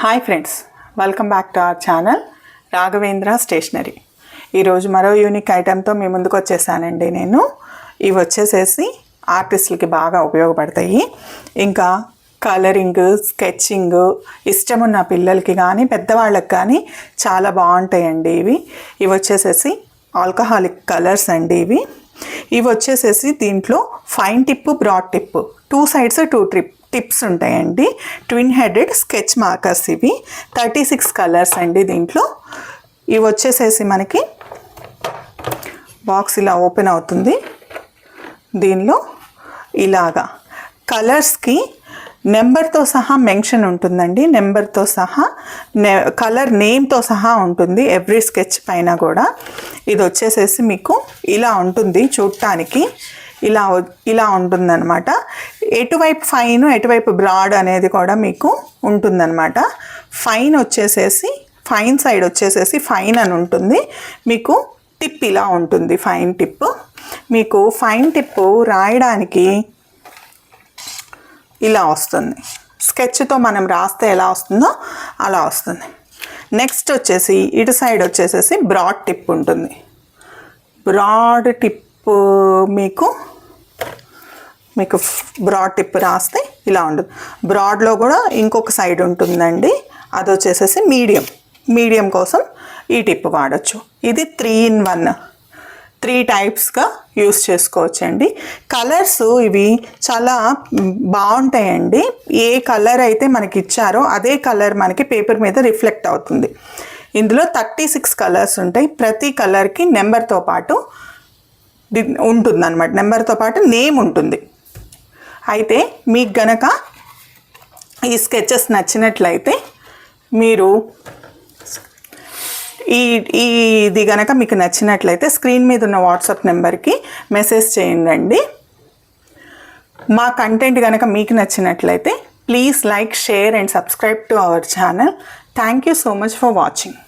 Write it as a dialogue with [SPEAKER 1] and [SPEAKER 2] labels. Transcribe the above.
[SPEAKER 1] Hi friends, welcome back to our channel Raghavendra stationery. ఈరోజు మరో unique ఐటెంతో మీ ముందుకు వచ్చేసానండి. నేను ఇవి వచ్చేసేసి ఆర్టిస్టులకి బాగా ఉపయోగపడతాయి. ఇంకా కలరింగ్, స్కెచ్చింగ్ ఇష్టమున్న పిల్లలకి కానీ పెద్దవాళ్ళకి కానీ చాలా బాగుంటాయండి. ఇవి వచ్చేసేసి ఆల్కహాలిక్ కలర్స్ అండి. ఇవి వచ్చేసేసి దీంట్లో fine tip, broad tip, 2 sides 2 tips ఉంటాయండి. Twin headed sketch markers. ఇవి 36 కలర్స్ అండి. దీంట్లో ఇవి వచ్చేసేసి మనకి బాక్స్ ఇలా ఓపెన్ అవుతుంది. దీనిలో ఇలాగా కలర్స్కి నెంబర్తో సహా మెన్షన్ ఉంటుందండి. నెంబర్తో సహా కలర్ నేమ్తో సహా ఉంటుంది ఎవ్రీ స్కెచ్ పైన కూడా. ఇది వచ్చేసేసి మీకు ఇలా ఉంటుంది చూడటానికి. ఇలా ఉంటుందన్నమాట. ఎటువైపు ఫైన్, ఎటువైపు బ్రాడ్ అనేది కూడా మీకు ఉంటుందన్నమాట. ఫైన్ వచ్చేసేసి ఫైన్ సైడ్ వచ్చేసేసి ఫైన్ అని ఉంటుంది. మీకు టిప్ ఇలా ఉంటుంది, ఫైన్ టిప్. మీకు ఫైన్ టిప్ రాయడానికి ఇలా వస్తుంది. స్కెచ్తో మనం రాస్తే ఎలా వస్తుందో అలా వస్తుంది. నెక్స్ట్ వచ్చేసి ఇటు సైడ్ వచ్చేసేసి బ్రాడ్ టిప్ ఉంటుంది. బ్రాడ్ టిప్ మీకు బ్రాడ్ టిప్ రాస్తే ఇలా ఉంటుంది. బ్రాడ్లో కూడా ఇంకొక సైడ్ ఉంటుందండి. అది వచ్చేసేసి మీడియం కోసం ఈ టిప్ వాడచ్చు. ఇది 3 in 1, 3 టైప్స్గా యూస్ చేసుకోవచ్చండి. కలర్స్ ఇవి చాలా బాగుంటాయండి. ఏ కలర్ అయితే మనకి ఇచ్చారో అదే కలర్ మనకి పేపర్ మీద రిఫ్లెక్ట్ అవుతుంది. ఇందులో 36 కలర్స్ ఉంటాయి. ప్రతి కలర్కి నెంబర్తో పాటు ఉంటుందన్నమాట. నెంబర్తో పాటు నేమ్ ఉంటుంది. అయితే మీకు గనక ఈ స్కెచెస్ నచ్చినట్లయితే మీరు ఇది గనక మీకు నచ్చినట్లయితే స్క్రీన్ మీద ఉన్న వాట్సాప్ నెంబర్కి మెసేజ్ చేయండి. మా కంటెంట్ గనక మీకు నచ్చినట్లయితే please like, share and subscribe to our channel. Thank you so much for watching.